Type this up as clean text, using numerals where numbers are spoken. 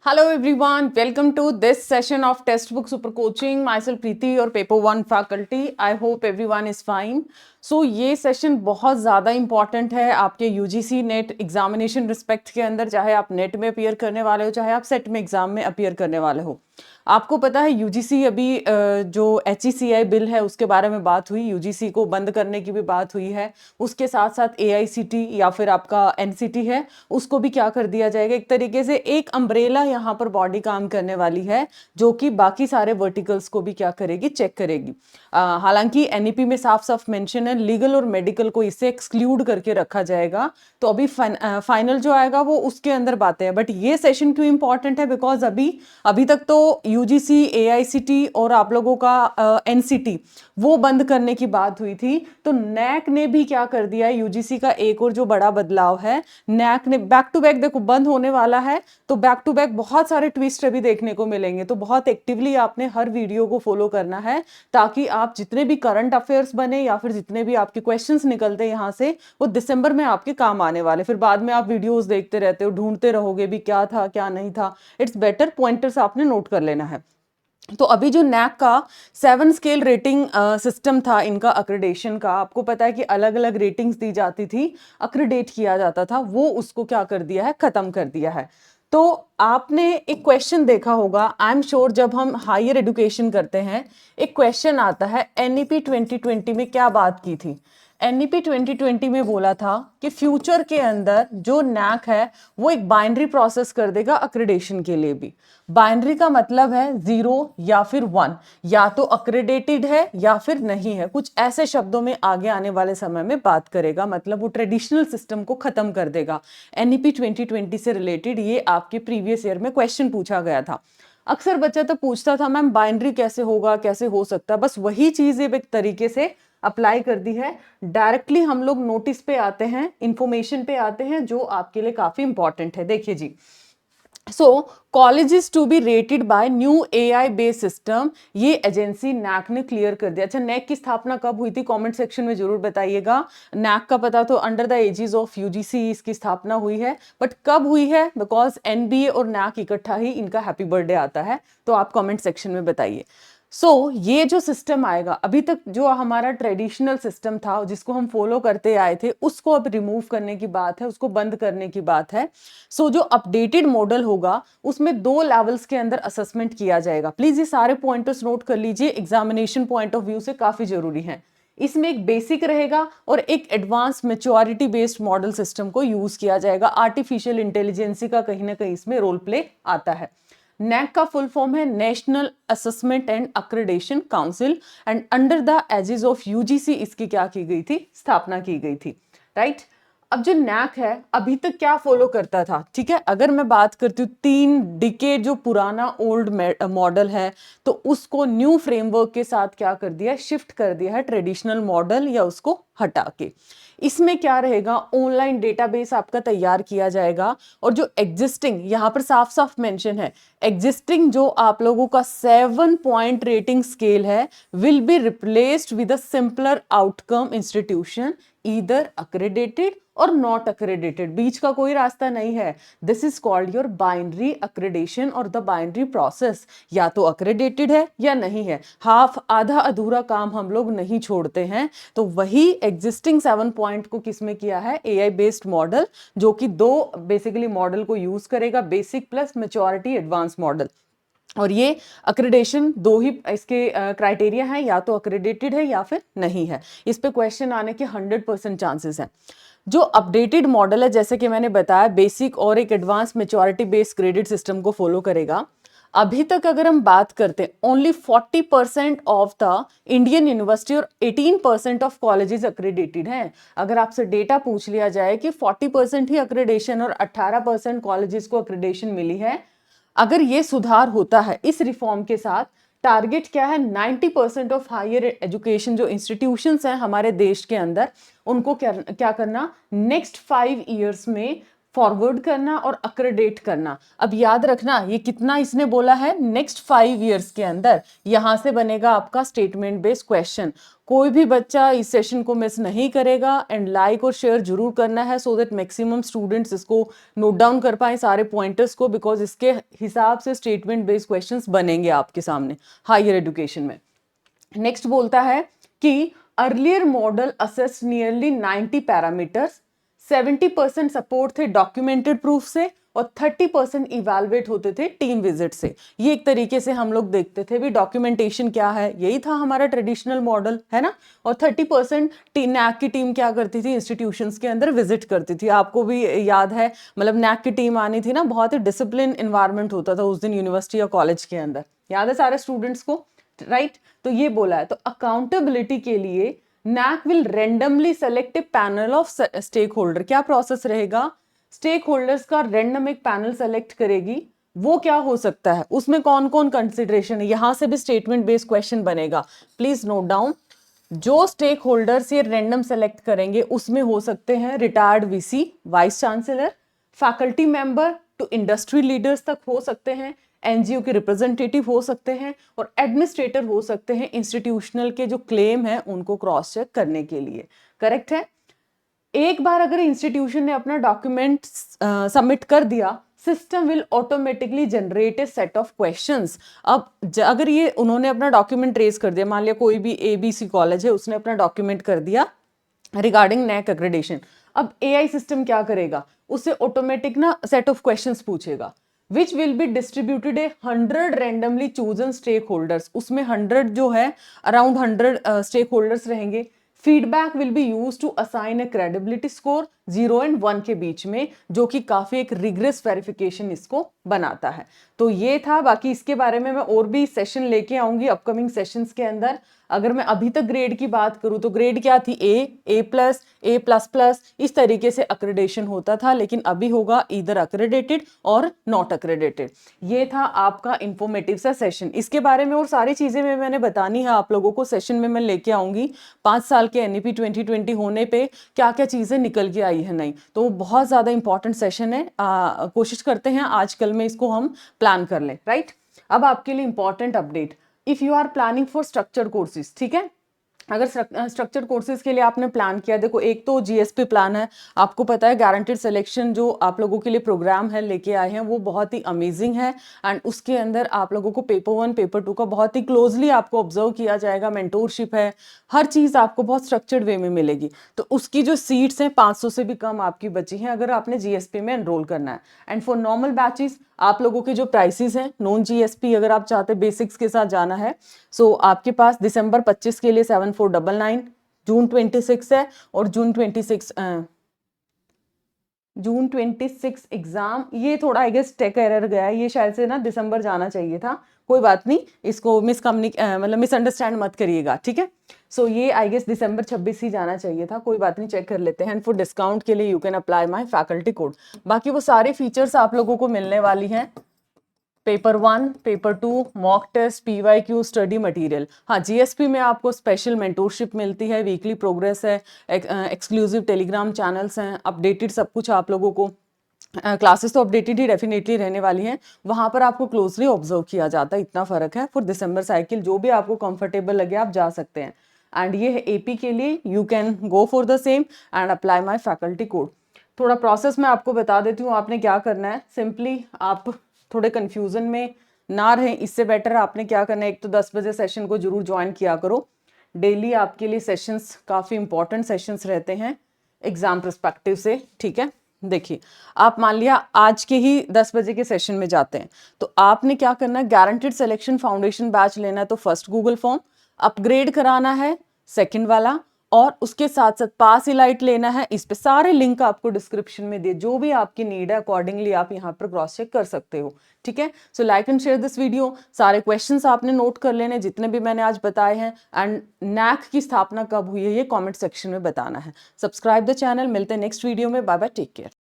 Hello everyone, welcome to this session of Textbook Super Coaching. Myself Preeti, your Paper 1 faculty. I hope everyone is fine. So ये session बहुत ज़्यादा important है आपके UGC net examination respect के अंदर, चाहे आप नेट में अपीयर करने वाले हो चाहे आप सेट में एग्जाम में अपीयर करने वाले हो। आपको पता है यूजीसी अभी जो HECI बिल है उसके बारे में बात हुई, यूजीसी को बंद करने की भी बात हुई है। उसके साथ साथ AICT या फिर आपका NCT है, उसको भी क्या कर दिया जाएगा, एक तरीके से एक अम्ब्रेला यहाँ पर बॉडी काम करने वाली है जो कि बाकी सारे वर्टिकल्स को भी क्या करेगी, चेक करेगी। हालांकि NEP में साफ साफ मेंशन है लीगल और मेडिकल को इससे एक्सक्लूड करके रखा जाएगा, तो अभी फाइनल जो आएगा वो उसके अंदर बातें हैं। बट ये सेशन क्यों इंपॉर्टेंट है, बिकॉज अभी तक तो UGC AICT और आप लोगों का NCT वो बंद करने की बात हुई थी, तो NAC ने भी क्या कर दिया है, UGC का एक और जो बड़ा बदलाव है, NAC ने बैक टू बैक, देखो बंद होने वाला है तो बैक टू बैक बहुत सारे ट्विस्ट अभी देखने को मिलेंगे, तो बहुत एक्टिवली आपने हर वीडियो को फॉलो करना है ताकि आप जितने भी करंट अफेयर्स बने या फिर जितने भी आपके क्वेश्चंस निकलते हैं यहाँ से, वो दिसंबर में आपके काम आने वाले। फिर बाद में आप वीडियोस देखते रहते हो, ढूंढते रहोगे भी क्या था क्या नहीं था। इट्स बेटर पॉइंटर्स आपने नोट कर लेना है। तो अभी जो NAC का 7 स्केल रेटिंग सिस्टम था इनका अक्रेडेशन का, आपको पता है कि अलग अलग रेटिंग्स दी जाती थी, अक्रेडेट किया जाता था, वो उसको क्या कर दिया है, खत्म कर दिया है। तो आपने एक क्वेश्चन देखा होगा, आई एम श्योर जब हम हायर एजुकेशन करते हैं एक क्वेश्चन आता है, NEP 2020 में क्या बात की थी। NEP 2020 में बोला था कि फ्यूचर के अंदर जो NAC है वो एक बाइनरी प्रोसेस कर देगा अक्रेडेशन के लिए भी। बाइनरी का मतलब है 0 या फिर 1, या तो अक्रेडेटेड है या फिर नहीं है, कुछ ऐसे शब्दों में आगे आने वाले समय में बात करेगा, मतलब वो ट्रेडिशनल सिस्टम को खत्म कर देगा। NEP 2020 से रिलेटेड ये आपके प्रीवियस ईयर में क्वेश्चन पूछा गया था। अक्सर बच्चा तो पूछता था मैम बाइनरी कैसे होगा, कैसे हो सकता है, बस वही चीज एक तरीके से अप्लाई कर दी है। डायरेक्टली हम लोग नोटिस पे आते हैं, इंफॉर्मेशन पे आते हैं जो आपके लिए काफी इंपॉर्टेंट है। देखिए जी, so colleges to be rated by new AI based system, ये एजेंसी NAC ने क्लियर कर दिया। अच्छा, NAC की स्थापना कब हुई थी, कमेंट सेक्शन में जरूर बताइएगा। NAC का पता तो under the aegis of UGC इसकी स्थापना हुई है, बट कब हुई है, बिकॉज NBA और NAC इकट्ठा ही इनका हैप्पी बर्थडे आता है, तो आप कमेंट सेक्शन में बताइए। ये जो सिस्टम आएगा, अभी तक जो हमारा ट्रेडिशनल सिस्टम था जिसको हम फॉलो करते आए थे, उसको अब रिमूव करने की बात है, उसको बंद करने की बात है। जो अपडेटेड मॉडल होगा उसमें 2 लेवल्स के अंदर असेसमेंट किया जाएगा। प्लीज ये सारे पॉइंटर्स नोट कर लीजिए, एग्जामिनेशन पॉइंट ऑफ व्यू से काफी जरूरी है। इसमें एक बेसिक रहेगा और एक advance maturity based model system को यूज किया जाएगा। आर्टिफिशियल इंटेलिजेंसी का कहीं ना कहीं इसमें रोल प्ले आता है। NAC का फुल फॉर्म है national assessment and accreditation council, and under the aegis of UGC इसकी क्या की गई थी, स्थापना की गई थी, राइट। अब जो NAC है अभी तक क्या फॉलो करता था, ठीक है, अगर मैं बात करती हूँ 3 डिकेड जो पुराना ओल्ड मॉडल है, तो उसको न्यू फ्रेमवर्क के साथ क्या कर दिया, शिफ्ट कर दिया है ट्रेडिशनल मॉडल, या उसको हटा के इसमें क्या रहेगा, ऑनलाइन डेटाबेस आपका तैयार किया जाएगा। और जो एग्जिस्टिंग, यहां पर साफ साफ मेंशन है, एग्जिस्टिंग जो आप लोगों का 7 पॉइंट रेटिंग स्केल है, will be replaced with a simpler outcome institution, either accredited और नॉट अक्रेडिटेड, बीच का कोई रास्ता नहीं है। This is called your binary accreditation और द बाइनरी प्रोसेस, या तो अक्रेडिटेड है या नहीं है, हाफ आधा अधूरा काम हम लोग नहीं छोड़ते हैं। तो वही एग्जिस्टिंग 7 पॉइंट को किसमें किया है, AI बेस्ड मॉडल, जो कि 2 बेसिकली मॉडल को यूज करेगा, basic plus maturity advance model. और ये अक्रेडेशन 2 ही इसके क्राइटेरिया है, या तो अक्रेडिटेड है या फिर नहीं है। इस पे क्वेश्चन आने के 100% चांसेस हैं। जो अपडेटेड मॉडल है, जैसे कि मैंने बताया, बेसिक और एक advance maturity based graded system को फॉलो करेगा। अभी तक अगर हम बात करते हैं, only 40% of the Indian university और 18% ऑफ कॉलेजेस अक्रेडिटेड हैं। अगर आपसे डेटा पूछ लिया जाए कि 40% ही अक्रेडेशन और 18% कॉलेजेस को अक्रेडेशन मिली है, अगर ये सुधार होता है इस रिफॉर्म के साथ, टारगेट क्या है, 90% ऑफ हायर एजुकेशन जो इंस्टीट्यूशंस हैं हमारे देश के अंदर, उनको क्या करना, नेक्स्ट 5 ईयर्स में फॉरवर्ड करना और अक्रेडिट करना। अब याद रखना ये कितना इसने बोला है, नेक्स्ट 5 ईयर्स के अंदर यहां से बनेगा आपका स्टेटमेंट बेस्ड क्वेश्चन। कोई भी बच्चा इस सेशन को मिस नहीं करेगा एंड लाइक और शेयर जरूर करना है सो दैट मैक्सिमम स्टूडेंट्स इसको नोट डाउन कर पाए सारे पॉइंटर्स को, बिकॉज इसके हिसाब से स्टेटमेंट बेस्ड क्वेश्चंस बनेंगे आपके सामने हायर एजुकेशन में। नेक्स्ट बोलता है कि earlier model assess nearly 90 parameters, 70% support थे डॉक्यूमेंटेड प्रूफ से और 30% इवैल्युएट होते थे टीम विजिट से। ये एक तरीके से हम लोग देखते थे भी डॉक्यूमेंटेशन क्या है, यही था हमारा ट्रेडिशनल मॉडल, है ना। और 30% नैक की टीम क्या करती थी, इंस्टीट्यूशंस के अंदर विजिट करती थी। आपको भी याद है, मतलब नैक की टीम आनी थी ना, बहुत ही डिसिप्लिन इन्वायरमेंट होता था उस दिन यूनिवर्सिटी या कॉलेज के अंदर, याद है सारे स्टूडेंट्स को, राइट। तो ये बोला है। तो अकाउंटेबिलिटी के लिए NAC will randomly select a panel of stakeholder। क्या प्रोसेस रहेगा, स्टेक होल्डर्स का रैंडम एक पैनल सेलेक्ट करेगी। वो क्या हो सकता है, उसमें कौन कौन कंसिडरेशन है, यहां से भी स्टेटमेंट बेस्ड क्वेश्चन बनेगा, प्लीज नोट डाउन। जो स्टेक होल्डर्स ये रैंडम सेलेक्ट करेंगे उसमें हो सकते हैं retired VC, vice chancellor, faculty member to industry leaders तक हो सकते हैं, एनजीओ के रिप्रेजेंटेटिव हो सकते हैं और एडमिनिस्ट्रेटर हो सकते हैं, इंस्टीट्यूशनल के जो क्लेम है उनको क्रॉस चेक करने के लिए। करेक्ट है। एक बार अगर इंस्टीट्यूशन ने अपना डॉक्यूमेंट सबमिट कर दिया, system will automatically generate a set of questions. अब अगर ये उन्होंने अपना डॉक्यूमेंट रेज कर दिया, मान लिया कोई भी ABC कॉलेज है, उसने अपना डॉक्यूमेंट कर दिया रिगार्डिंग NAC एक्रेडिटेशन, अब AI सिस्टम क्या करेगा, उससे ऑटोमेटिक ना सेट ऑफ क्वेश्चंस पूछेगा which will be distributed a 100 randomly chosen stakeholders। उसमें 100 जो है अराउंड 100 stakeholders रहेंगे। Feedback will be use to assign a credibility score 0 और 1 के बीच में, जो कि काफी एक रिग्रेस वेरिफिकेशन इसको बनाता है। तो ये था, बाकी इसके बारे में मैं और भी सेशन लेके आऊंगी अपकमिंग सेशंस के अंदर। अगर मैं अभी तक ग्रेड की बात करूं तो ग्रेड क्या थी, A+, A++, इस तरीके से अक्रेडिटेशन होता था, लेकिन अभी होगा इधर अक्रेडिटेड और नॉट अक्रेडिटेड। ये था आपका इंफॉर्मेटिव सा सेशन। इसके बारे में और सारी चीजें मैंने बतानी है आप लोगों को, सेशन में मैं लेके आऊंगी। 5 साल के NEP 2020 होने पे क्या क्या चीजें निकल के आई है नहीं, तो बहुत ज्यादा इंपॉर्टेंट सेशन है। कोशिश करते हैं आजकल में इसको हम प्लान कर लें, राइट। अब आपके लिए important update, if you are planning for structured courses, ठीक है, अगर स्ट्रक्चर्ड कोर्सेज के लिए आपने प्लान किया, देखो एक तो GSP प्लान है, आपको पता है गारंटेड सिलेक्शन जो आप लोगों के लिए प्रोग्राम है लेके आए हैं वो बहुत ही अमेजिंग है। एंड उसके अंदर आप लोगों को पेपर 1 पेपर 2 का बहुत ही क्लोजली आपको ऑब्जर्व किया जाएगा, मेंटोरशिप है, हर चीज़ आपको बहुत स्ट्रक्चर्ड वे में मिलेगी। तो उसकी जो सीट्स हैं 500 से भी कम आपकी बची हैं अगर आपने GSP में एनरोल करना है। एंड फॉर नॉर्मल बैचेस आप लोगों के जो प्राइसेस हैं, नॉन GSP अगर आप चाहते बेसिक्स के साथ जाना है, सो आपके पास दिसंबर 25 के लिए 7499, जून 26 है और जून 26 एग्जाम, ये थोड़ा आई गेस टेक एरर गया है, ये शायद से ना दिसंबर जाना चाहिए था, कोई बात नहीं, इसको मतलब मिसअंडरस्टैंड मत करिएगा, ठीक है। सो ये आई गेस दिसंबर 26 ही जाना चाहिए था, कोई बात नहीं, चेक कर लेते हैं। एंड फॉर डिस्काउंट के लिए you can apply my faculty code. बाकी वो सारे फीचर्स आप लोगों को मिलने वाली हैं, paper 1, paper 2, mock test, PYQ, study material. हाँ, GSP में आपको स्पेशल मेंटोरशिप मिलती है, वीकली प्रोग्रेस है, एक्सक्लूसिव टेलीग्राम चैनल्स हैं, अपडेटेड सब कुछ आप लोगों को, क्लासेस तो अपडेटेड ही डेफिनेटली रहने वाली हैं, वहाँ पर आपको क्लोजली ऑब्जर्व किया जाता है, इतना फ़र्क है। फॉर दिसंबर साइकिल जो भी आपको कंफर्टेबल लगे आप जा सकते हैं। एंड ये है AP के लिए, you can go for the same and apply my faculty code. थोड़ा प्रोसेस मैं आपको बता देती हूँ, आपने क्या करना है, सिंपली आप थोड़े कन्फ्यूज़न में ना रहें, इससे बेटर आपने क्या करना है, एक तो 10 बजे सेशन को जरूर ज्वाइन किया करो। डेली आपके लिए सेशंस काफ़ी इंपॉर्टेंट सेशंस रहते हैं एग्जाम पर्सपेक्टिव से, ठीक है। देखिए, आप मान लिया आज के ही 10 बजे के सेशन में जाते हैं, तो आपने क्या करना है, गारंटेड सिलेक्शन फाउंडेशन बैच लेना है तो फर्स्ट गूगल फॉर्म, अपग्रेड कराना है सेकंड वाला, और उसके साथ साथ पास इलाइट लेना है। इस पे सारे लिंक आपको डिस्क्रिप्शन में दिए, जो भी आपकी नीड है अकॉर्डिंगली आप यहाँ पर क्रॉस चेक कर सकते हो, ठीक है। So like and share this video. सारे क्वेश्चंस आपने नोट कर लेने जितने भी मैंने आज बताए हैं, एंड NAC की स्थापना कब हुई है ये कमेंट सेक्शन में बताना है। सब्सक्राइब द चैनल, मिलते हैं नेक्स्ट वीडियो में, बाय बाय, टेक केयर।